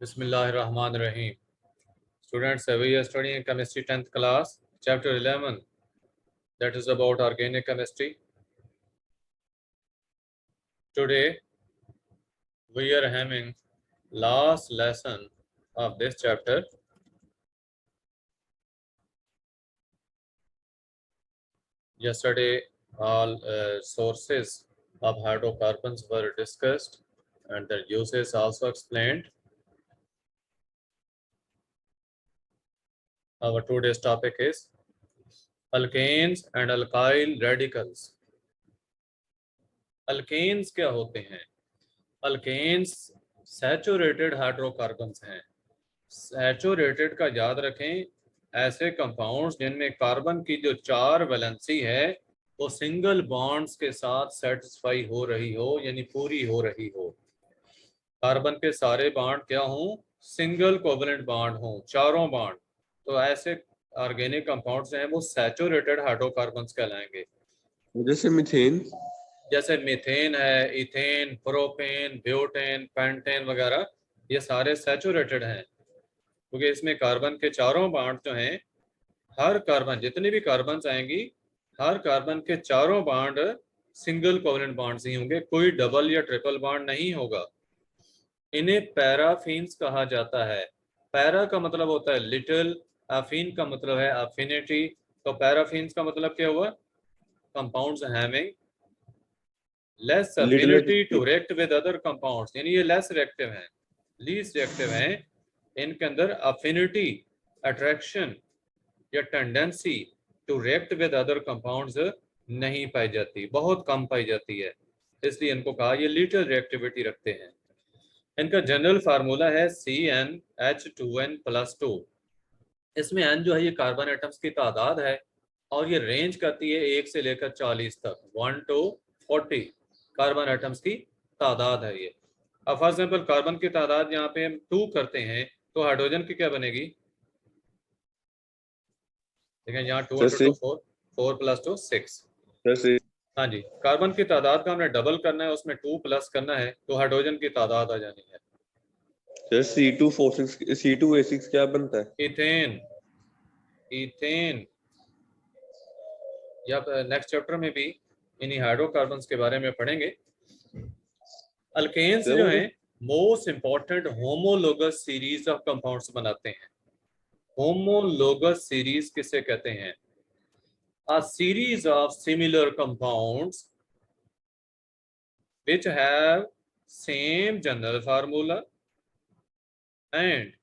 Bismillahirrahmanirrahim. Students, we are studying chemistry 10th class, chapter 11, that is about organic chemistry. Today, we are having last lesson of this chapter. Yesterday, all sources of hydrocarbons were discussed and their uses also explained. Our today's topic is alkanes and alkyl radicals. Alkanes क्या होते हैं? Alkanes saturated hydrocarbons हैं। Saturated का याद रखें, ऐसे compounds जिनमें carbon की जो 4 वैलेंसी है वो सिंगल बॉन्ड्स के साथ सेटिस्फाई हो रही हो, यानी पूरी हो रही हो। कार्बन के सारे बॉन्ड क्या हों? सिंगल कोवलेंट बॉन्ड हों, चारों बॉन्ड। तो ऐसे ऑर्गेनिक कंपाउंड्स हैं वो सैचुरेटेड हाइड्रोकार्बन्स कहलाएंगे। जैसे मीथेन, जैसे मीथेन है, इथेन, प्रोपेन, ब्यूटेन, पेंटेन वगैरह, ये सारे सैचुरेटेड हैं क्योंकि इसमें कार्बन के चारों बॉन्ड जो हैं, हर कार्बन, जितनी भी कार्बन आएंगी, हर कार्बन के चारों बॉन्ड सिंगल कोवलेंट बॉन्ड्स ही होंगे, कोई डबल या ट्रिपल बॉन्ड नहीं होगा। इन्हें पैराफिन्स कहा जाता है। पैरा का मतलब होता है लिटिल, अफीन का मतलब है अफिनिटी। तो पैराफिन्स का मतलब क्या हुआ? Compounds having less affinity to react with other compounds, यानी ये लेस रिएक्टिव हैं, लीस्ट रिएक्टिव हैं। इनके अंदर अफिनिटी, अट्रैक्शन या tendency to react with other compounds नहीं पाई जाती, बहुत कम पाई जाती है, इसलिए इनको कहा ये लिटिल रिएक्टिविटी रखते हैं। इनका जनरल फार्मूला है CnH2n+2। इसमें n जो है ये कार्बन एटम्स की तादाद है और ये रेंज करती है 1 से लेकर 40 तक, 1 to 40 कार्बन एटम्स की तादाद है ये। अब फॉर एग्जाम्पल कार्बन की तादाद यहाँ पे हम 2 करते हैं तो हाइड्रोजन की क्या बनेगी? देखें यहाँ 2 × 2 4, 4 + 2 6। हाँ जी, कार्बन की तादाद का हमने डबल करना है, उसमें 2 प्लस करना है तो हाइड्रोजन की तादाद आ जानी है। C2H6 क्या बनता है? इथेन। इथेन या नेक्स्ट चैप्टर में भी इन्हीं हाइड्रोकार्बन्स के बारे में पढ़ेंगे। अल्केन्स जो हैं most important homologous series of compounds बनाते हैं। होमोलोगस सीरीज किसे कहते हैं? A series of similar compounds which have same general formula and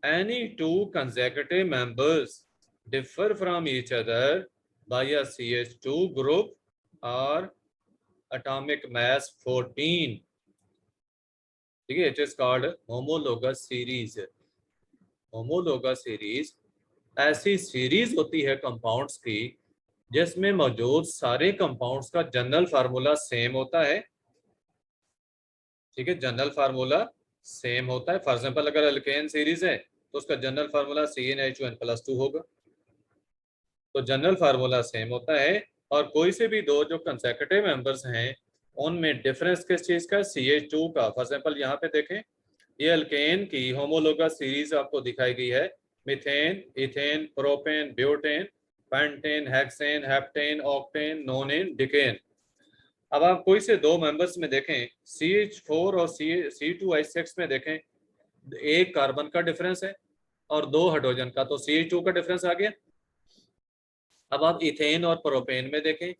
any two consecutive members differ from each other by a CH2 group or atomic mass 14. ठीक है, it is called homologous series. homologous series ऐसी series होती है compounds की जिसमें मौजूद सारे compounds का जनरल फार्मूला सेम होता है। ठीक है, जनरल फार्मूला सेम होता है। फॉर एग्जांपल अगर अल्केन सीरीज है तो उसका जनरल फार्मूला CnH2n+2 होगा, तो जनरल फार्मूला सेम होता है। और कोई से भी दो जो कंसेक्यूटिव मेंबर्स हैं उनमें डिफरेंस किस चीज का? CH2 का। फॉर एग्जांपल यहाँ पे देखें, ये अल्केन की होमोलोगस सीरीज आपको दिखाई गई है, methane, ethane, propane, butane, pentane, hexane, heptane, octane, nonane, decane. अब आप कोई से दो मेंबर्स में देखें, CH4 और C2H6 में देखें, एक कार्बन का डिफरेंस है और 2 हाइड्रोजन का, तो CH2 का डिफरेंस आ गया। अब आप इथेन और प्रोपेन में देखें,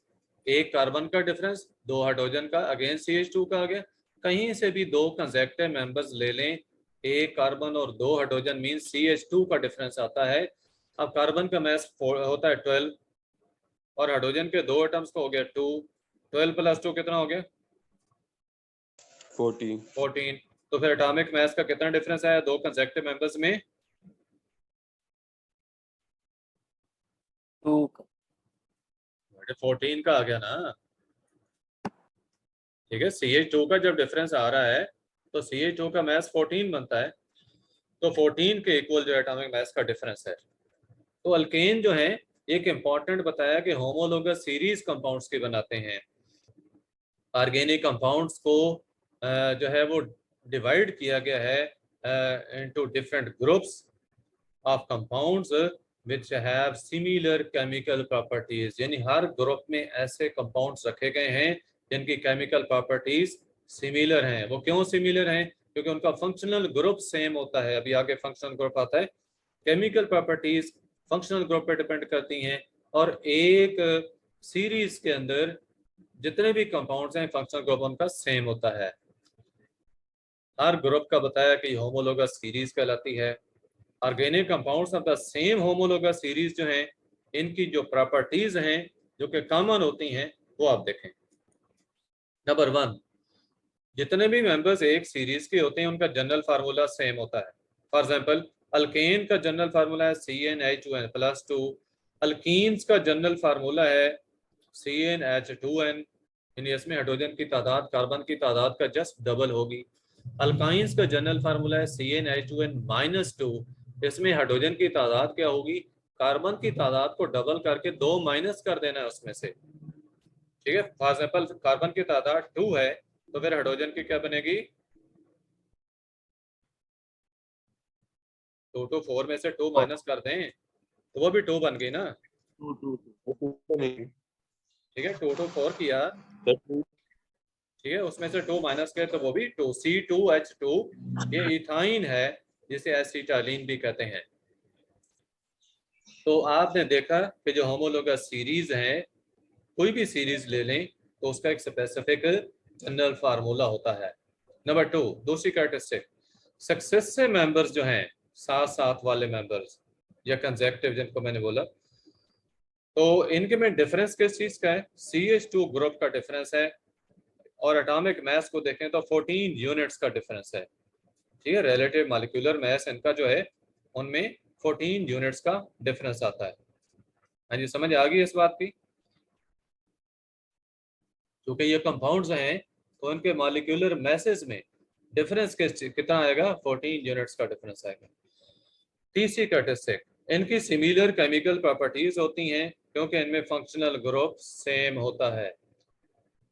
एक कार्बन का डिफरेंस, 2 हाइड्रोजन का, अगेन CH2 का आ गया। कहीं से भी दो कंसेक्टिव मेंबर्स ले लें, एक कार्बन और 2 हाइड्रोजन मींस CH2 का डिफरेंस आता है। अब कार्बन का मास होता है 12 और हाइड्रोजन के 2 एटम्स का हो गया 2, 12 + 2 कितना हो गया? 14। तो फिर एटॉमिक मास का कितना डिफरेंस आया दो कंसेक्टिव मेंबर्स में? 2 14 का आ गया ना। ठीक है, CH2 का जब डिफरेंस आ रहा है तो CH2 का मास 14 बनता है, तो 14 के इक्वल जो एटॉमिक मास का डिफरेंस है। तो अल्केन जो है एक इंपॉर्टेंट बताया कि होमोलोगस सीरीज कंपाउंड्स के बनाते हैं। ऑर्गेनिक कंपाउंड्स को जो है वो डिवाइड किया गया है into different groups of compounds which have similar chemical properties। यानी हर ग्रुप में ऐसे कंपाउंड्स रखे गए हैं जिनकी केमिकल प्रॉपर्टीज सिमिलर हैं। वो क्यों सिमिलर हैं? क्योंकि उनका फंक्शनल ग्रुप सेम होता है। अभी आगे फंक्शनल ग्रुप आता है। केमिकल प्रॉपर्टीज फंक्शनल ग्रुप पे डिपेंड करती हैं, और एक सीरीज के अंदर जितने भी कंपाउंड्स हैं फंक्शनल ग्रुप उनका सेम होता है। हर ग्रुप का बताया कि होमोलोगस सीरीज कहलाती है। Organic compounds of the same homologous series जो हैं, इनकी जो प्रॉपर्टीज हैं जो कि कॉमन होती हैं वो आप देखें। नंबर 1, जितने भी मेंबर्स एक सीरीज के होते हैं उनका जनरल फार्मूला सेम होता है। फॉर एग्जांपल, अल्केन का जनरल फार्मूला है CnH2n+2। अल्कीन्स का जनरल फार्मूला है CnH2n। इसमें हाइड्रोजन की तादाद कार्बन की तादाद का जस्ट डबल होगी। अल्काइंस का जनरल फार्मूला है CnH2n-2। इसमें हाइड्रोजन की तादाद क्या होगी? कार्बन की तादाद को डबल करके 2 माइनस कर देना है उसमें से। ठीक है, फॉर एग्जांपल कार्बन की तादाद 2 है तो फिर हाइड्रोजन की क्या बनेगी? 2 to 4 में से 2 माइनस कर दें तो वो भी 2 बन गई ना। ठीक है, 2 to 4 किया, ठीक है, उसमें से 2 माइनस किया तो वो भी 2। C2H2 ये इथाइन है जिसे एसिटालीन भी कहते हैं। तो आपने देखा कि जो होमोलोगस सीरीज है, कोई भी सीरीज ले लें तो उसका एक स्पेसिफिक जनरल फार्मूला होता है। नंबर 2, दूसरी कैरेक्टरिस्टिक, सक्सेसिव मेंबर्स जो हैं, साथ साथ वाले मेंबर्स या कंसेक्टिव जिनको मैंने बोला, तो इनके में डिफरेंस किस चीज का है? CH2 ग्रुप का डिफरेंस है, और एटॉमिक मास को देखें तो 14 यूनिट्स का डिफरेंस है। ठीक है, रिलेटिव मॉलिक्यूलर मास इनका जो है उनमें 14 यूनिट्स का डिफरेंस आता है। हाँ जी, समझ आ गई इस बात की? क्योंकि ये कंपाउंड्स हैं तो इनके मॉलिक्यूलर मैसेज में डिफरेंस कितना आएगा? 14 यूनिट्स का डिफरेंस आएगा। तीसरी कैरेक्टरिस्टिक, इनकी सिमिलर केमिकल प्रॉपर्टीज होती हैं क्योंकि इनमें फंक्शनल ग्रुप सेम होता है।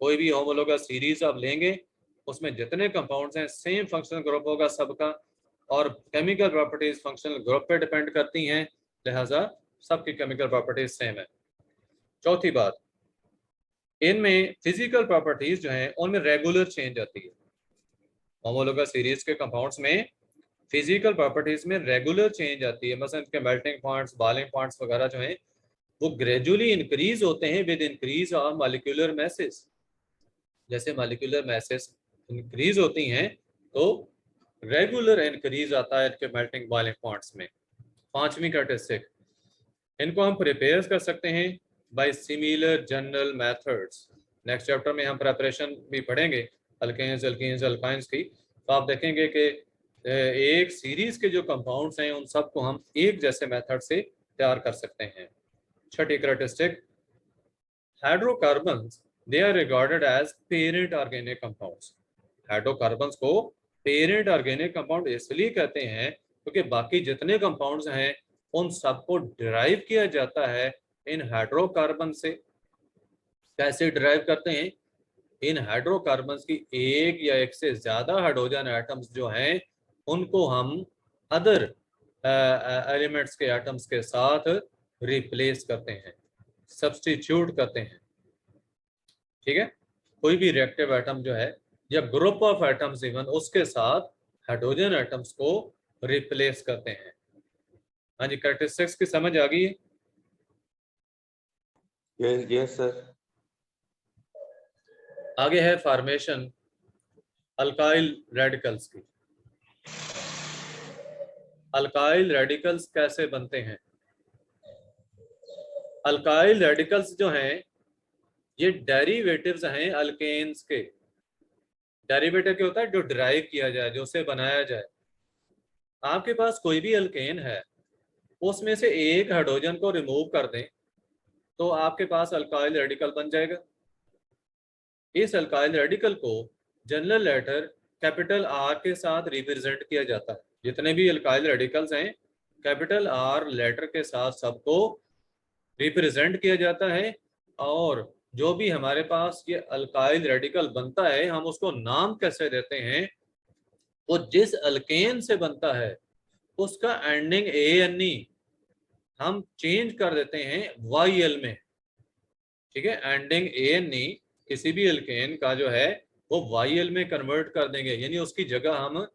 कोई भी होमोलोगस सीरीज आप लेंगे उसमें जितने कंपाउंड्स हैं सेम फंक्शनल ग्रुप होगा सबका, और केमिकल प्रॉपर्टीज फंक्शनल ग्रुप पे डिपेंड करती हैं, लिहाजा सबकी केमिकल प्रॉपर्टीज सेम है। चौथी बात, इनमें फिजिकल प्रॉपर्टीज जो हैं उनमें रेगुलर चेंज आती है। होमोलोगस सीरीज के कंपाउंड्स में फिजिकल प्रॉपर्टीज में रेगुलर चेंज आती है। मतलब इनके मेल्टिंग पॉइंट्स, बॉइलिंग पॉइंट्स वगैरह जो हैं वो ग्रेजुअली इंक्रीज होते हैं with increase of molecular message. जैसे मॉलिक्यूलर मैसेज इंक्रीज होती हैं तो रेगुलर इंक्रीज आता है इनके मेल्टिंग बॉइलिंग पॉइंट्स में। पांचवी कैरेक्टरिस्टिक, इनको हम प्रिपेयर कर सकते हैं by similar general methods. Next chapter में हम प्रेपरेशन भी पढ़ेंगे अल्केन्स, एल्कीन्स, अल्काइंस की, तो आप देखेंगे कि एक सीरीज के जो कंपाउंड्स हैं उन सबको हम एक जैसे मेथड से तैयार कर सकते हैं। छठी characteristic, hydrocarbons they are regarded as parent organic compounds. Hydrocarbons को पेरेंट ऑर्गेनिक कंपाउंड इसलिए कहते हैं क्योंकि बाकी जितने कंपाउंड्स हैं उन सबको डिराइव किया जाता है इन हाइड्रोकार्बन से। कैसे डिराइव करते हैं? इन हाइड्रोकार्बन्स की एक या एक से ज्यादा हाइड्रोजन एटम्स जो हैं उनको हम अदर एलिमेंट्स के एटम्स के साथ रिप्लेस करते हैं, सब्स्टिट्यूट करते हैं। ठीक है, कोई भी रिएक्टिव एटम जो है या ग्रुप ऑफ एटम्स इवन उसके साथ हाइड्रोजन एटम्स को रिप्लेस करते हैं। हाँ जी, कैरेक्टरिस्टिक्स की समझ आ गई है? Yes sir. आगे है फॉर्मेशन अल्काइल रेडिकल्स की। अल्काइल रेडिकल्स कैसे बनते हैं? अल्काइल रेडिकल्स जो हैं ये डेरिवेटिव्स हैं अल्केन्स के। डेरिवेटिव क्या होता है? जो डिराइव किया जाए, जो उसे बनाया जाए। आपके पास कोई भी अल्केन है, उसमें से एक हाइड्रोजन को रिमूव कर दें तो आपके पास अल्काइल रेडिकल बन जाएगा। इस अल्काइल रेडिकल को जनरल लेटर कैपिटल आर के साथ रिप्रेजेंट किया जाता है। जितने भी अल्काइल रेडिकल्स हैं कैपिटल आर लेटर के साथ सबको रिप्रेजेंट किया जाता है, और जो भी हमारे पास ये अल्काइल रेडिकल बनता है हम उसको नाम कैसे देते हैं? वो जिस अल्केन से बनता है उसका एंडिंग ANE हम चेंज कर देते हैं YL में, ठीक है। एंडिंग ANE किसी भी अल्केन का जो है वो YL में कन्वर्ट कर देंगे, यानी उसकी जगह हम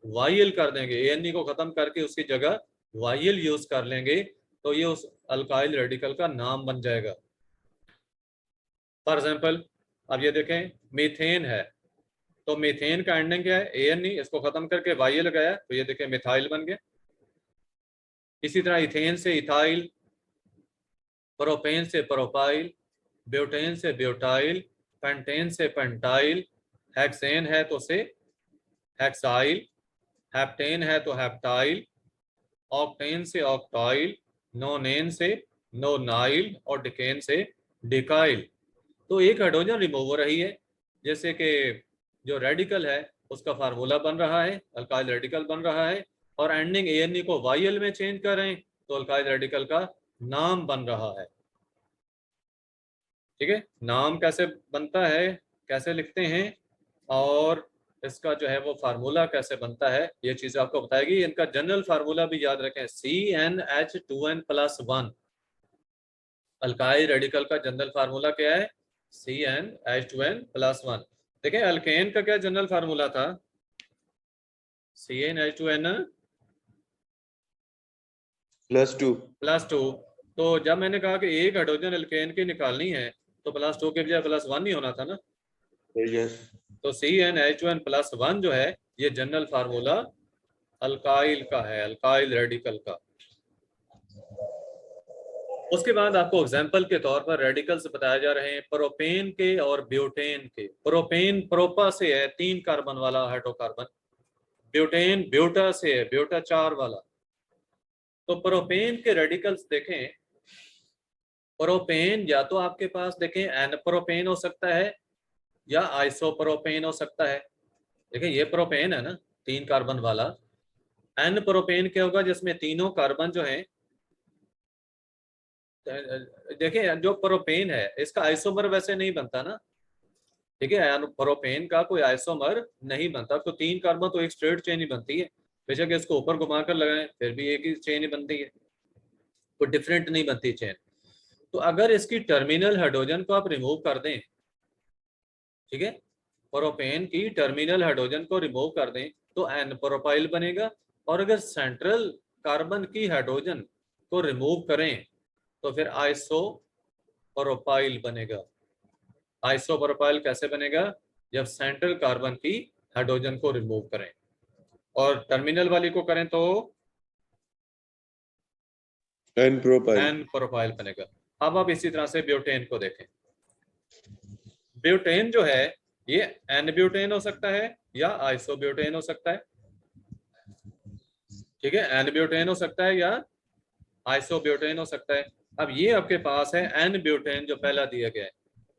YL कर देंगे, ANE को खत्म करके उसकी जगह YL यूज कर लेंगे, तो ये उस अल्काइल रेडिकल का नाम बन जाएगा। फॉर एग्जाम्पल अब ये देखें मीथेन है, तो मीथेन का एंडिंग क्या है ANE, इसको खत्म करके YL लगाया तो ये देखें मिथाइल बन गया। इसी तरह इथेन से इथाइल, प्रोपेन से प्रोपाइल, ब्यूटेन से ब्यूटाइल, पेंटेन से पेंटाइल, हेक्सेन है तो से हेक्साइल, हेप्टेन है तो हेप्टाइल, ऑक्टेन से ऑक्टाइल, नोनेन से नोनाइल और डिकेन से डिकाइल। तो एक हाइड्रोजन रिमूव हो रही है, जैसे कि जो रेडिकल है उसका फार्मूला बन रहा है, अल्काइल रेडिकल बन रहा है, और एंडिंग ANE को YL में चेंज करें तो अल्काइल रेडिकल का नाम बन रहा है, ठीक है। नाम कैसे बनता है, कैसे लिखते हैं, और इसका जो है वो फार्मूला कैसे बनता है, ये चीज आपको बताएगी। इनका जनरल फार्मूला भी याद रखें, CnH2n+1। अल्काइल रेडिकल का जनरल फार्मूला क्या है, CnH2n+1। देखिए अल्केन का क्या जनरल फार्मूला था, CnH2n +2। तो जब मैंने कहा कि एक हाइड्रोजन अल्केन की निकालनी है तो +2 के बजाय +1 ही होना था ना। यस। तो CnH2n+1 जो है ये जनरल फार्मूला अल्काइल का है, अल्काइल रेडिकल का। उसके बाद आपको एग्जाम्पल के तौर पर रेडिकल्स बताए जा रहे हैं प्रोपेन के और ब्यूटेन के। प्रोपेन प्रोपा से है 3 कार्बन वाला हाइड्रोकार्बन, ब्यूटेन ब्यूटा से है ब्यूटा 4 वाला। तो प्रोपेन के रेडिकल्स देखें, प्रोपेन या तो आपके पास देखें एन प्रोपेन हो सकता है या आइसोप्रोपेन हो सकता है। देखिए ये प्रोपेन है ना 3 कार्बन वाला, एन प्रोपेन क्या होगा जिसमें तीनों कार्बन जो हैं, देखिए जो प्रोपेन है इसका आइसोमर वैसे नहीं बनता ना, ठीक है। प्रोपेन का कोई आइसोमर नहीं बनता, तो 3 कार्बन तो एक स्ट्रेट चेन ही बनती है, बेशक इसको ऊपर घुमा कर लगाएं फिर भी एक ही चेन ही बनती है, कोई डिफरेंट नहीं बनती चेन। तो अगर इसकी टर्मिनल हाइड्रोजन को आप रिमूव कर दें, ठीक है, प्रोपेन की टर्मिनल हाइड्रोजन को रिमूव कर दें तो एन प्रोपाइल बनेगा, और अगर सेंट्रल कार्बन की हाइड्रोजन को रिमूव करें तो फिर आइसो प्रोपाइल बनेगा। आइसो प्रोपाइल कैसे बनेगा, जब सेंट्रल कार्बन की हाइड्रोजन को रिमूव करें और टर्मिनल वाली को करें तो एन प्रोपाइल बनेगा। अब आप इसी तरह से ब्यूटेन को देखें, ब्यूटेन जो है ये एन ब्यूटेन हो सकता है या आइसो ब्यूटेन हो सकता है, ठीक है, एन ब्यूटेन हो सकता है या आइसो ब्यूटेन हो सकता है। अब ये आपके पास है एन ब्यूटेन जो पहला दिया गया है।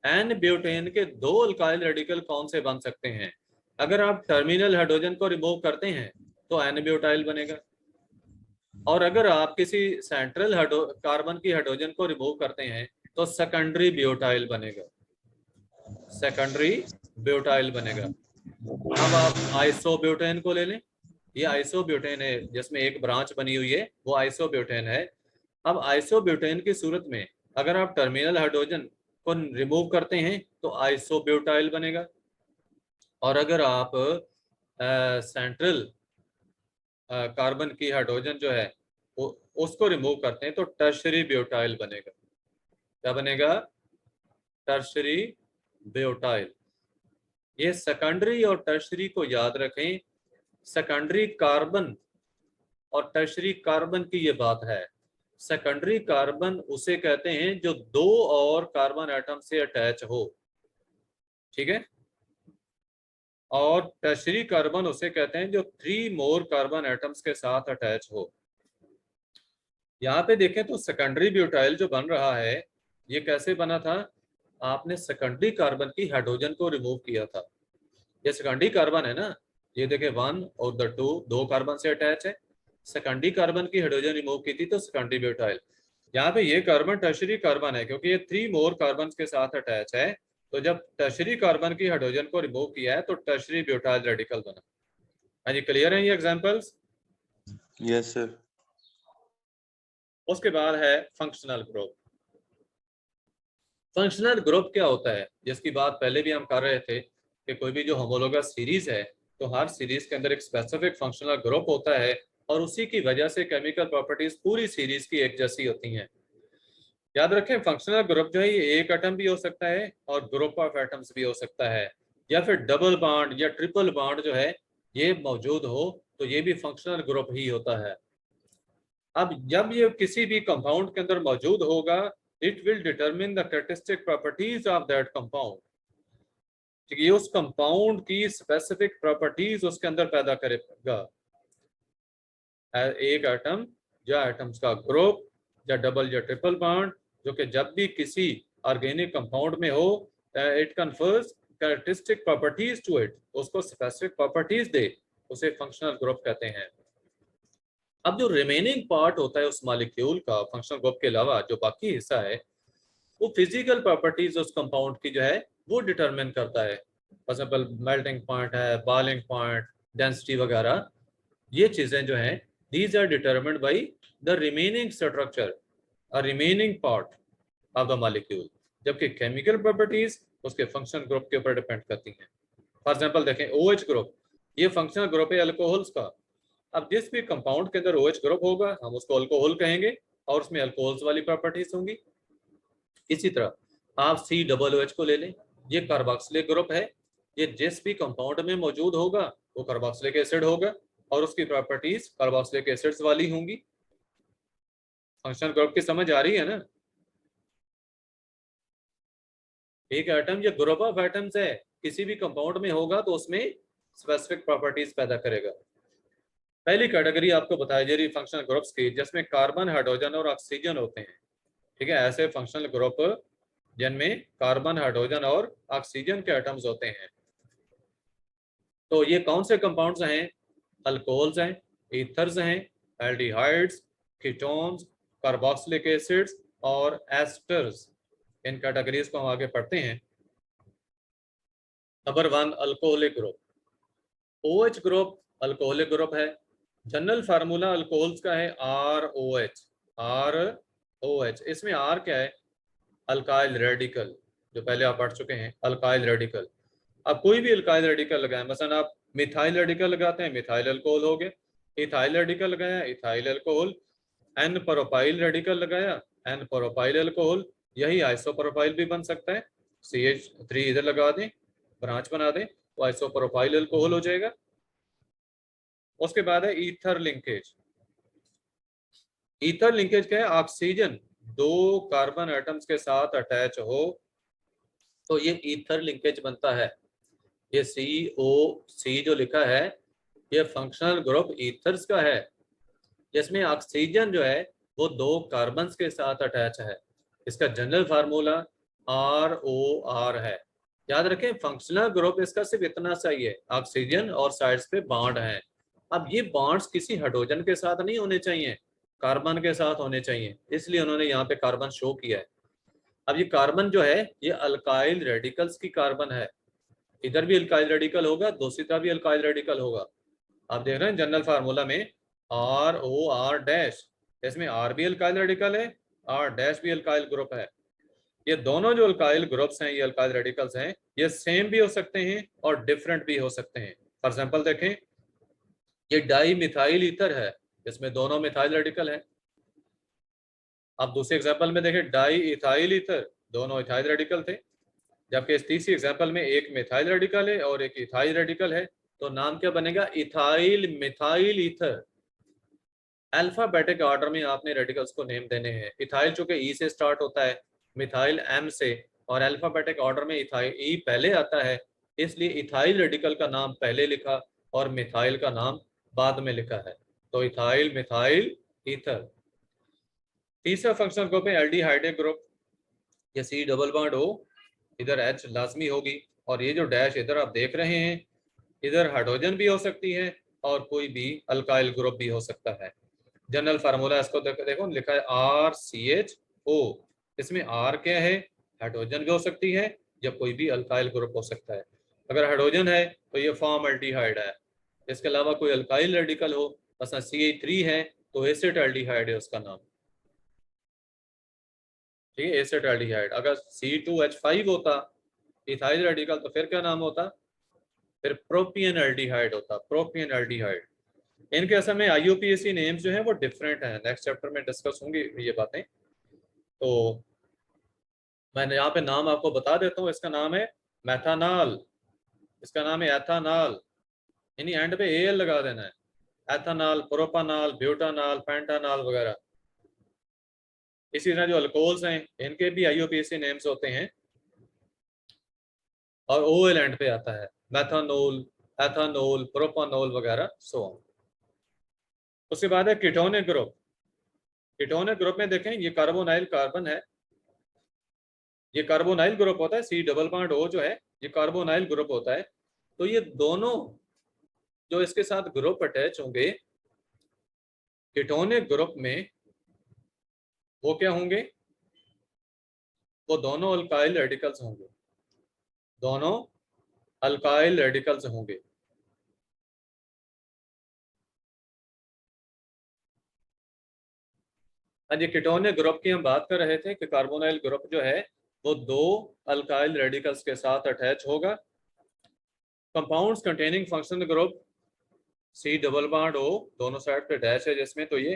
एन ब्यूटेन के 2 अल्काइल रेडिकल कौन से बन सकते हैं, अगर आप टर्मिनल हाइड्रोजन को रिमूव करते हैं तो एन ब्यूटाइल बनेगा, और अगर आप किसी सेंट्रल कार्बन की हाइड्रोजन को रिमूव करते हैं तो सेकेंडरी ब्यूटाइल बनेगा, सेकेंडरी ब्यूटाइल बनेगा। अब आप आइसोब्यूटेन को ले लें, ये आइसोब्यूटेन है जिसमें एक ब्रांच बनी हुई है, वो आइसोब्यूटेन है। अब आइसोब्यूटेन की सूरत में अगर आप टर्मिनल हाइड्रोजन को रिमूव करते हैं तो आइसोब्यूटाइल बनेगा, और अगर आप सेंट्रल कार्बन की हाइड्रोजन जो है वो उसको रिमूव करते हैं तो टर्शरी ब्यूटाइल बनेगा। क्या बनेगा, टर्शरी ब्यूटाइल। ये सेकेंडरी और टर्शरी को याद रखें, सेकेंडरी कार्बन और टर्शरी कार्बन की ये बात है। सेकेंडरी कार्बन उसे कहते हैं जो 2 और कार्बन एटम से अटैच हो, ठीक है, और टर्शरी कार्बन उसे कहते हैं जो 3 मोर कार्बन एटम्स के साथ अटैच हो। यहाँ पे देखें तो सेकेंडरी ब्यूटाइल जो बन रहा है ये कैसे बना था, आपने सेकेंडरी कार्बन की हाइड्रोजन को रिमूव किया था। ये सेकेंडरी कार्बन है ना, ये देखें 1 और 2 कार्बन से अटैच है, सेकेंडरी कार्बन की हाइड्रोजन रिमूव की थी तो सेकेंडरी ब्यूटाइल। यहाँ पे ये कार्बन टर्शरी कार्बन है क्योंकि ये 3 मोर कार्बन के साथ अटैच है, तो जब टर्शरी कार्बन की हाइड्रोजन को रिमूव किया है तो टर्शरी ब्यूटाइल रेडिकल बना। हाँ जी, क्लियर हैं ये एग्जांपल्स? Yes, sir. उसके बाद है फंक्शनल ग्रुप। फंक्शनल ग्रुप क्या होता है, जिसकी बात पहले भी हम कर रहे थे कि कोई भी जो होमोलोगस सीरीज है तो हर सीरीज के अंदर एक स्पेसिफिक फंक्शनल ग्रुप होता है और उसी की वजह से केमिकल प्रॉपर्टीज पूरी सीरीज की एक जैसी होती हैं। याद रखें, फंक्शनल ग्रुप जो है ये एक एटम भी हो सकता है और ग्रुप ऑफ एटम्स भी हो सकता है, या फिर डबल बॉन्ड या ट्रिपल बॉन्ड जो है ये मौजूद हो तो ये भी फंक्शनल ग्रुप ही होता है। अब जब ये किसी भी कंपाउंड के अंदर मौजूद होगा, it will determine the characteristic properties of that compound. ये उस कंपाउंड की स्पेसिफिक प्रॉपर्टीज उसके अंदर पैदा करेगा। एक एटम या एटम्स का ग्रुप या डबल या ट्रिपल बॉन्ड जो कि जब भी किसी ऑर्गेनिक कंपाउंड में हो, it confers characteristic properties to it, उसको स्पेसिफिक प्रॉपर्टीज दे, उसे फंक्शनल ग्रुप कहते हैं। अब जो रिमेनिंग पार्ट होता है उस मॉलिक्यूल का फंक्शनल ग्रुप के अलावा, जो बाकी हिस्सा है, वो फिजिकल प्रॉपर्टीज उस कंपाउंड की जो है वो डिटरमिन करता है। फॉर एग्जांपल मेल्टिंग पॉइंट है, बॉइलिंग पॉइंट, डेंसिटी वगैरह, ये चीजें जो हैं these are determined by the remaining structure और remaining part of the molecule, जबकि केमिकल प्रॉपर्टीज उसके फंक्शनल ग्रुप के ऊपर डिपेंड करती हैं। फॉर एग्जांपल देखें OH ग्रुप, ये फंक्शनल ग्रुप है अल्कोहल्स का। अब जिस भी कंपाउंड के अंदर OH ग्रुप होगा हम उसको अल्कोहल कहेंगे और उसमें अल्कोहल्स वाली प्रॉपर्टीज होंगी। इसी तरह आप COOH को ले लें, ये कार्बोक्सिलिक ग्रुप है, ये जिस भी कंपाउंड में मौजूद होगा वो कार्बोक्सिलिक एसिड होगा और उसकी प्रॉपर्टीज कार्बोक्सिलिक एसिड्स वाली होंगी। फंक्शनल ग्रुप की समझ आ रही है ना? एक एटम या ग्रुप ऑफ एटम्स है, किसी भी कंपाउंड में होगा तो उसमें स्पेसिफिक प्रॉपर्टीज पैदा करेगा। पहली कैटेगरी आपको बताई जा रही फंक्शनल ग्रुप्स की, जिसमें कार्बन, हाइड्रोजन और ऑक्सीजन होते हैं। ठीक है, ऐसे फंक्शनल ग्रुप जिनमें कार्बन, हाइड्रोजन और ऑक्सीजन के एटम्स होते हैं। तो ये कौन से कंपाउंड्स हैं? अल्कोहल्स हैं, ईथर्स हैं, एल्डिहाइड्स, कीटोन्स, कार्बोक्सिलिक एसिड्स और एस्टर्स। इन कैटेगरीज को हम आगे पढ़ते हैं। Number 1, alcoholic group. OH group alcoholic group है। जनरल फार्मूला अल्कोहल्स का है ROH। ROH, इसमें R क्या है? अल्काइल रेडिकल, जो पहले आप पढ़ चुके हैं, अल्काइल रेडिकल। अब कोई भी अल्काइल रेडिकल लगाएं, मसलन आप मिथाइल रेडिकल लगाते हैं, मिथाइल अल्कोहल हो गया। इथाइल रेडिकल लगाया, ethyl alcohol. N propyl radical लगाया, एन प्रोपाइल अल्कोहल। यही आइसोप्रोपाइल भी बन सकता है, CH3 इधर लगा दें, ब्रांच बना दें तो आइसोप्रोपाइल अल्कोहल हो जाएगा। उसके बाद है ईथर लिंकेज। ईथर लिंकेज क्या है? ऑक्सीजन दो कार्बन एटम्स के साथ अटैच हो तो ये ईथर लिंकेज बनता है। ये COC जो लिखा है ये फंक्शनल ग्रुप ईथर्स का है, जिसमें ऑक्सीजन जो है वो दो कार्बन के साथ अटैच है। इसका जनरल फार्मूला ROR है। याद रखें, फंक्शनल ग्रुप इसका सिर्फ इतना सही है, ऑक्सीजन और साइड्स पे बॉन्ड हैं। अब ये बॉन्ड्स किसी हाइड्रोजन के साथ नहीं होने चाहिए, कार्बन के साथ होने चाहिए, इसलिए उन्होंने यहाँ पे कार्बन शो किया है। अब ये कार्बन जो है ये अल्काइल रेडिकल्स की कार्बन है, इधर भी अल्काइल रेडिकल होगा, दूसरी तरफ भी अल्काइल रेडिकल होगा। आप देख रहे हैं जनरल फार्मूला में ROR', इसमें R भी अल्काइल रेडिकल है, R' भी अल्काइल ग्रुप है। ये दोनों जो अल्काइल ग्रुप्स हैं, ये अल्काइल रेडिकल्स हैं, ये सेम भी हो सकते हैं और डिफरेंट भी हो सकते हैं। फॉर एग्जांपल देखें, ये डाई मिथाइल ईथर है, इसमें दोनों मिथाइल रेडिकल हैं। अब दूसरे एग्जांपल में देखें, डाई इथाइल ईथर, दोनों इथाइल रेडिकल थे, जबकि इस तीसरी एग्जांपल में एक मिथाइल रेडिकल है और एक इथाइल रेडिकल है। तो नाम क्या बनेगा? Ethyl methyl ether. Alphabetic order में आपने रेडिकल्स को नेम देने हैं। इथाइल चूंकि ई से स्टार्ट होता है, मिथाइल M से, और अल्फाबेटिक ऑर्डर में इथाइल ई पहले आता है, इसलिए इथाइल रेडिकल का नाम पहले लिखा और मिथाइल का नाम बाद में लिखा है। तो इथाइल मिथाइल ईथर। तीसरा फंक्शनल ग्रुप है एल्डिहाइड ग्रुप। ये C डबल बॉन्ड हो, इधर H लाजमी होगी, और ये जो डैश इधर आप देख रहे हैं, इधर हाइड्रोजन भी हो सकती है और कोई भी अल्काइल ग्रुप भी हो सकता है। जनरल फार्मूला इसको देखो, लिखा है RCHO। इसमें R क्या है? हाइड्रोजन भी हो सकती है या कोई भी अल्काइल ग्रुप हो सकता है। अगर हाइड्रोजन है तो ये फॉर्म एल्डिहाइड है, इसके अलावा कोई अल्काइल रेडिकल हो, मसलन CH3 है तो एसिटाल्डिहाइड है उसका नाम, ठीक है, एसिटाल्डिहाइड। अगर C2H5 होता इथाइल रेडिकल तो फिर क्या नाम होता, फिर प्रोपियन एल्डिहाइड होता, प्रोपियन एल्डिहाइड। इनके असल में IUPAC नेम्स जो हैं वो डिफरेंट हैं, नेक्स्ट चैप्टर में डिस्कस होंगी ये बातें। तो मैंने यहाँ पे नाम आपको बता देता हूँ, इसका नाम है मेथानॉल, इसका नाम है एथानॉल, यानी एंड पे AL लगा देना है, एथानॉल, प्रोपानॉल, ब्यूटानॉल, पेंटानॉल वगैरह। इसी तरह जो अल्कोहल्स हैं इनके भी IUPAC नेम्स होते हैं, और OL एंड पे आता है, मेथानोल, एथानोल, प्रोपानोल वगैरह, सो ऑन। उसके बाद है कीटोनिक ग्रुप। कीटोनिक ग्रुप में देखें ये कार्बोनाइल कार्बन है, ये कार्बोनाइल ग्रुप होता है, C डबल बॉन्ड O जो है ये कार्बोनाइल ग्रुप होता है। तो ये दोनों जो इसके साथ ग्रुप अटैच होंगे कीटोनिक ग्रुप में, वो क्या होंगे, वो दोनों अल्काइल रेडिकल्स होंगे, दोनों अल्काइल रेडिकल्स होंगे। हाँ जी, कीटोनिक ग्रुप की हम बात कर रहे थे कि कार्बोनाइल ग्रुप जो है वो दो अल्काइल रेडिकल्स के साथ अटैच होगा। Compounds containing functional group C double bond O दोनों साइड पे डैश है जिसमें, तो ये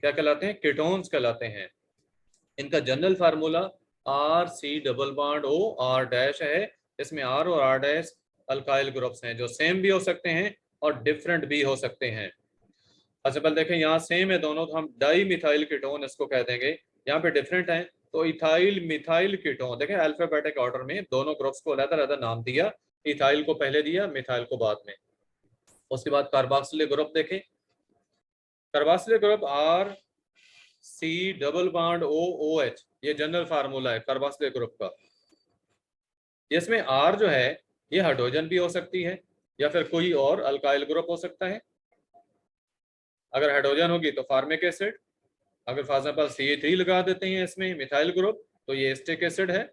क्या कहलाते हैं, कीटोन्स कहलाते हैं। इनका general formula RC double bond O R dash है, इसमें R और R डैश अल्काइल ग्रुप्स हैं जो सेम भी हो सकते हैं और डिफरेंट भी हो सकते हैं। अच्छा पहले देखें, यहाँ सेम है दोनों तो हम डाई मिथाइल कीटोन इसको कह देंगे, यहाँ पे डिफरेंट है तो इथाइल मिथाइल कीटोन। देखें अल्फाबेटिक ऑर्डर में दोनों ग्रुप्स को अलग अलग नाम दिया, इथाइल को पहले दिया, मिथाइल को बाद में। उसके बाद कार्बोक्सिलिक ग्रुप देखें, carboxylic group RC double bond OOH, ये जनरल फार्मूला है कार्बोक्सिलिक ग्रुप का। इसमें R जो है ये हाइड्रोजन भी हो सकती है या फिर कोई और अल्काइल ग्रुप हो सकता है। अगर हाइड्रोजन होगी तो फार्मिक एसिड, अगर फॉर एग्जाम्पल CH3 लगा देते हैं इसमें मिथाइल ग्रुप तो ये एस्टिक एसिड है।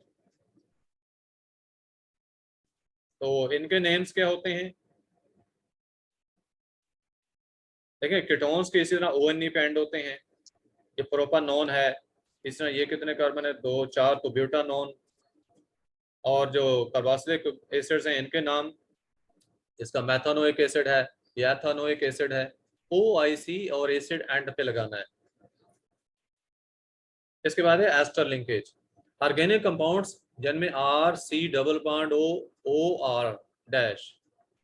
तो इनके नेम्स क्या होते हैं, देखिए कीटोन्स के इसी तरह ONE पे एंड होते हैं, ये प्रोपानोन है, इस तरह ये कितने कार्बन है, 2 4, तो ब्यूटानोन। और जो कार्बोक्सिलिक एसिड्स हैं इनके नाम, इसका मैथानोइक एसिड है, ये एथानोइक एसिड है, OIC और एसिड एंड पे लगाना है। इसके बाद है एस्टर लिंकेज, ऑर्गेनिक कंपाउंड्स जिनमें RC double bond O dash,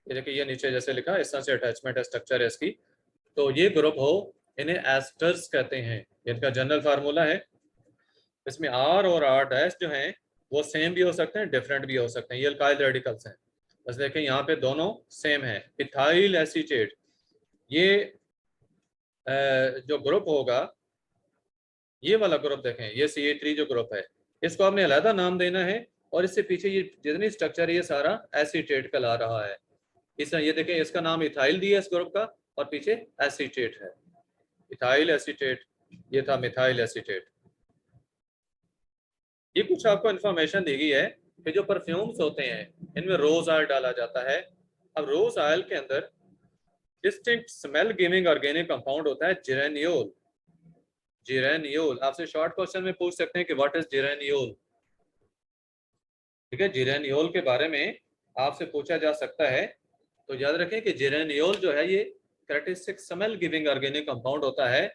ये देखिए ये नीचे जैसे लिखा इस तरह से अटैचमेंट है, स्ट्रक्चर है इसकी, तो ये ग्रुप हो इन्हें एस्टर्स कहते हैं, इनका जनरल फार्मूला है। इसमें R और R डैश जो हैं वो सेम भी हो सकते हैं डिफरेंट भी हो सकते हैं, ये अल्काइल रेडिकल्स हैं। बस देखें यहाँ पे दोनों सेम है, इथाइल एसीटेट, ये जो ग्रुप होगा ये वाला ग्रुप देखें, ये CH3 जो ग्रुप है इसको आपने अलग नाम देना है, और इससे पीछे ये जितनी स्ट्रक्चर है ये सारा एसीटेट कहला रहा है। इस तरह ये देखें इसका नाम इथाइल दिया इस ग्रुप का और पीछे एसीटेट है, इथाइल एसीटेट, ये था मिथाइल एसीटेट। ये कुछ आपको इन्फॉर्मेशन दी गई है कि जो परफ्यूम्स होते हैं इनमें रोज ऑयल डाला जाता है। अब रोज ऑयल के अंदर distinct smell giving organic compound होता है जिरेनियोल। जिरेनियोल आपसे शॉर्ट क्वेश्चन में पूछ सकते हैं कि व्हाट इज जिरेनियोल, ठीक है, जिरेनियोल के बारे में आपसे पूछा जा सकता है। तो याद रखें कि जिरेनियोल जो है ये characteristic smell giving organic compound होता है।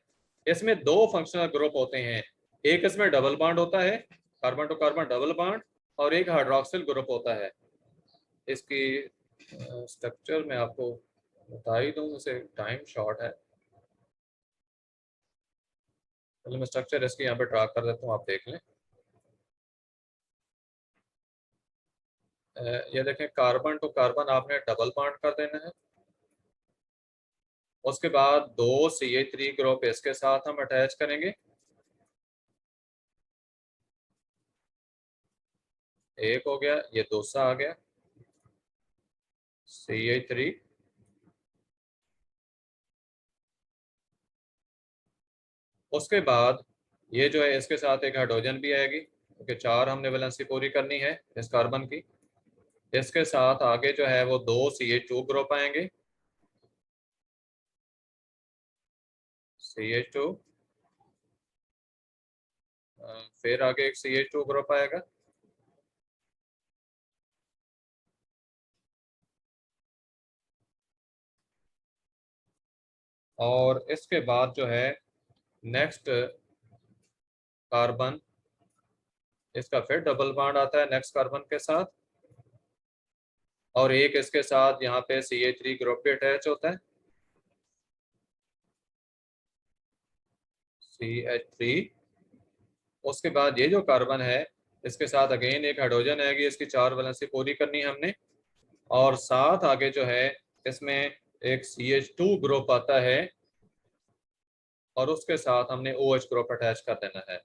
इसमें दो फंक्शनल ग्रुप होते हैं, एक इसमें डबल बॉन्ड होता है, carbon to carbon double bond, और एक हाइड्रोक्सिल ग्रुप होता है। इसकी स्ट्रक्चर में आपको बता ही दूं, उसे टाइम शॉर्ट है, चलो मैं स्ट्रक्चर इसकी यहाँ पे ड्रा कर देता हूँ, आप देख लें। ये देखें कार्बन टू कार्बन आपने डबल बॉन्ड कर देना है, उसके बाद दो CH3 ग्रुप इसके साथ हम अटैच करेंगे, एक हो गया, ये दूसरा आ गया CH3, उसके बाद ये जो है इसके साथ एक हाइड्रोजन भी आएगी क्योंकि 4 हमने वैलेंसी पूरी करनी है इस कार्बन की। इसके साथ आगे जो है वो दो CH2 ग्रुप आएंगे, CH2, फिर आगे एक CH2 ग्रुप आएगा, और इसके बाद जो है नेक्स्ट कार्बन, इसका फिर डबल बॉन्ड आता है नेक्स्ट कार्बन के साथ, और एक इसके साथ यहाँ पे CH3 ग्रुप भी अटैच होता है, CH3। उसके बाद ये जो कार्बन है इसके साथ अगेन एक हाइड्रोजन आएगी, इसकी 4 वैलेंसी पूरी करनी है हमने, और साथ आगे जो है इसमें एक CH2 ग्रुप आता है, और उसके साथ हमने OH ग्रुप अटैच कर देना है।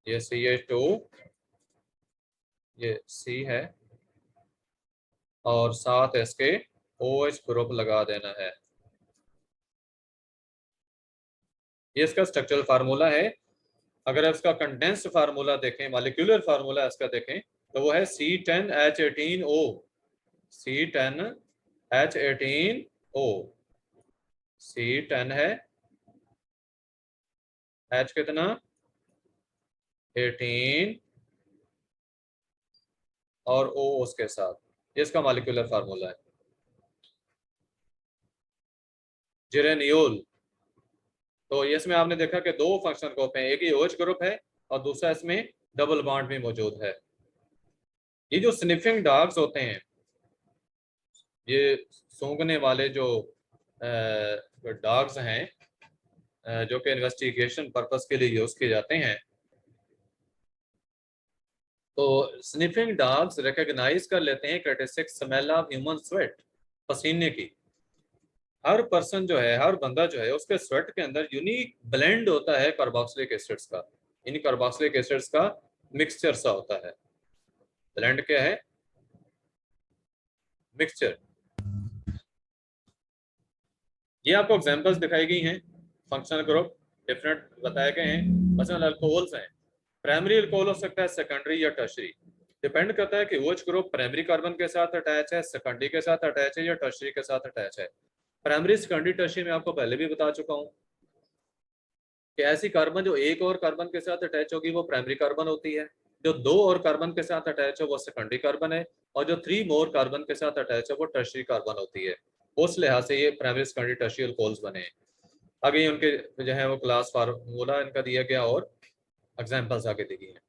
ये CH2, ये C है, और साथ इसके OH ग्रुप लगा देना है। ये इसका स्ट्रक्चरल फार्मूला है। अगर इसका कंडेंस्ड फार्मूला देखें, मॉलिक्यूलर फार्मूला इसका देखें, तो वो है C10H18O, C10H18O, C10 है, H कितना 18 और O उसके साथ, ये इसका मॉलिक्यूलर फार्मूला है। जिरेनियोल, तो इसमें आपने देखा कि दो फंक्शनल ग्रुप हैं, एक ही OH ग्रुप है और दूसरा इसमें डबल बॉन्ड भी मौजूद है। ये जो स्निफिंग डॉग्स होते हैं, ये सूंघने वाले जो डॉग्स हैं, जो कि इन्वेस्टिगेशन पर्पस के लिए यूज किए जाते हैं, तो स्निफिंग डॉग्स रिकॉग्नाइज कर लेते हैं characteristic smell of human sweat, पसीने की। हर पर्सन जो है, हर बंदा जो है, उसके स्वेट के अंदर यूनिक ब्लेंड होता है कार्बोक्सिलिक एसिड्स का, इन कार्बोक्सिलिक एसिड्स का मिक्सचर सा होता है। ब्लेंड क्या है? मिक्सचर। ये आपको एग्जांपल्स दिखाई गई हैं, फंक्शनल ग्रुप डिफरेंट बताए गए हैं। मसलन अल्कोहल्स हैं, प्राइमरी अल्कोहल हो सकता है, सेकेंडरी या टर्शरी, डिपेंड करता है कि OH ग्रुप प्राइमरी कार्बन के साथ अटैच है, सेकेंडरी के साथ अटैच है या टर्शरी के साथ अटैच है। प्राइमरी, सेकेंडरी, टर्शरी में आपको पहले भी बता चुका हूं कि ऐसी कार्बन जो एक और कार्बन के साथ अटैच होगी वो प्राइमरी कार्बन होती है, जो दो और कार्बन के साथ अटैच है वो सेकेंडरी कार्बन है, और जो 3 मोर कार्बन के साथ अटैच है वो टर्शरी कार्बन होती है। उस लिहाज से ये प्राइमरी, सेकेंडरी, टर्शरी अल्कोहल्स बने हैं। आगे उनके जो है वो क्लास फार्मूला इनका दिया गया और एग्जांपल्स आगे दी गई हैं।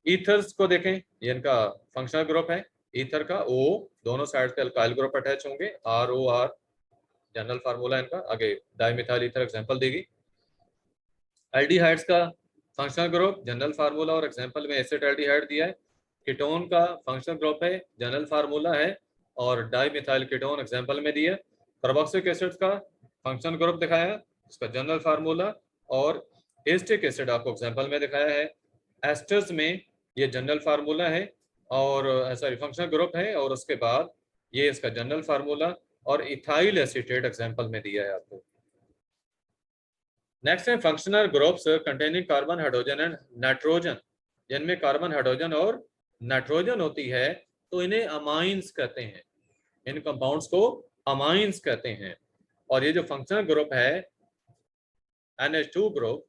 ईथर्स को देखें, ये इनका फंक्शनल ग्रुप है। ईथर का O दोनों साइड पे अल्काइल ग्रुप अटैच होंगे, ROR जनरल फार्मूला इनका। आगे डाइमिथाइल ईथर एग्जांपल देगी। एल्डिहाइड्स का फंक्शनल ग्रुप, जनरल फार्मूला और एग्जांपल में एसिड एल्डिहाइड दिया है। कीटोन का फंक्शनल ग्रुप है, जनरल फार्मूला है और डाइमिथाइल कीटोन एग्जांपल में दिया। कार्बोक्सिलिक एसिड का फंक्शनल ग्रुप दिखाया है, इसका जनरल फार्मूला और एस्टिक एसिड आपको एग्जांपल में दिखाया है। एस्टर्स में ये जनरल फार्मूला है और सॉरी फंक्शनल ग्रुप है, और उसके बाद ये इसका जनरल फार्मूला और इथाइल एसीटेट एग्जांपल में दिया है आपको। नेक्स्ट है functional groups containing carbon, hydrogen and nitrogen, जिनमें कार्बन, हाइड्रोजन और नाइट्रोजन होती है, तो इन्हें अमाइंस कहते हैं, इन कंपाउंड्स को अमाइंस कहते हैं। और ये जो फंक्शनल ग्रुप है NH2 ग्रुप,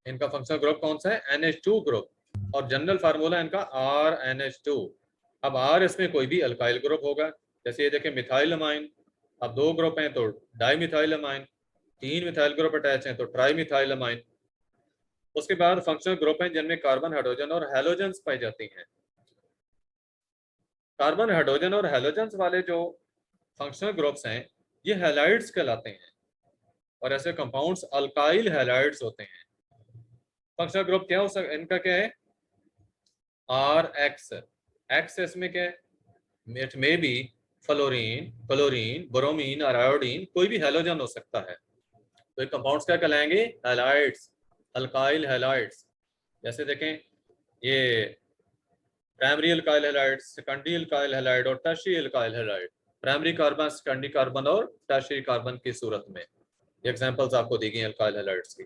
इनका फंक्शनल ग्रुप कौन सा है? NH2 ग्रुप, और जनरल फार्मूला इनका RNH2। अब R इसमें कोई भी अल्काइल ग्रुप होगा, जैसे ये देखें मिथाइल अमाइन, अब 2 ग्रुप हैं तो dimethyl amine, 3 methyl group attach हैं तो ट्राइमिथाइल अमाइन। उसके बाद फंक्शनल ग्रुप हैं जिनमें कार्बन, हाइड्रोजन और हैलोजेंस पाई जाती हैं। कार्बन, हाइड्रोजन और हैलोजेंस वाले जो फंक्शनल ग्रुप्स हैं ये हैलाइड्स कहलाते हैं, और ऐसे कंपाउंड्स अल्काइल हैलाइड्स होते हैं। फंक्शनल ग्रुप क्या हो सकता है इनका? क्या है? RX। X इसमें क्या है? It may be fluorine, chlorine, bromine और आयोडीन, कोई भी हैलोजन हो सकता है। तो ये कंपाउंड्स क्या कहलाएंगे? Halides, alkyl halides. जैसे देखें ये primary alkyl halide, secondary alkyl halide और tertiary alkyl halide, primary carbon, secondary carbon और टर्शियरी कार्बन की सूरत में। ये एग्जांपल्स आपको दी गई अल्काइल हैलाइड्स की।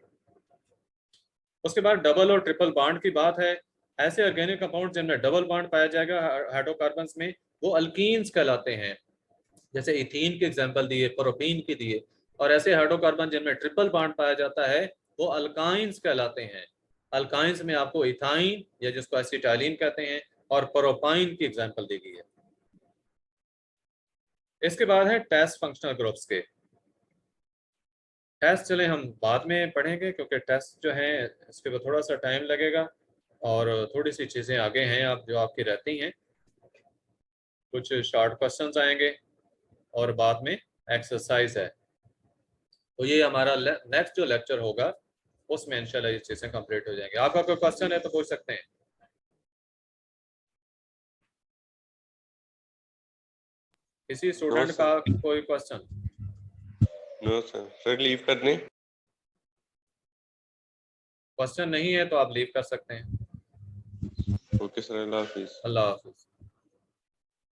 उसके बाद डबल और ट्रिपल बॉन्ड की बात है। ऐसे ऑर्गेनिक कंपाउंड जिनमें डबल बॉन्ड पाया जाएगा हाइड्रोकार्बन्स में, वो अल्कीन्स कहलाते हैं। जैसे इथीन के एग्जांपल दिए, प्रोपीन के दिए, और ऐसे हाइड्रोकार्बन जिनमें ट्रिपल बॉन्ड पाया जाता है वो अल्काइंस कहलाते हैं। अल्काइंस में आपको इथाइन या जिसको एसिटाइलिन कहते हैं और प्रोपाइन की एग्जांपल दी गई है। इसके बाद है टेस्ट फंक्शनल ग्रुप्स के। टेस्ट चले हम बाद में पढ़ेंगे क्योंकि टेस्ट जो है इसके ऊपर थोड़ा सा टाइम लगेगा और थोड़ी सी चीज़ें आगे हैं आप जो आपकी रहती हैं। कुछ शॉर्ट क्वेश्चंस आएंगे और बाद में एक्सरसाइज है। तो ये हमारा नेक्स्ट जो लेक्चर होगा उसमें इंशाल्लाह ये चीज़ें कंप्लीट हो जाएंगी। आपका कोई क्वेश्चन है तो पूछ सकते हैं। किसी स्टूडेंट sir. का कोई question? No sir, sir leave करने। क्वेश्चन नहीं है तो आप लीव कर सकते हैं। ओके सर, अल्लाह हाफिज। अल्लाह हाफिज।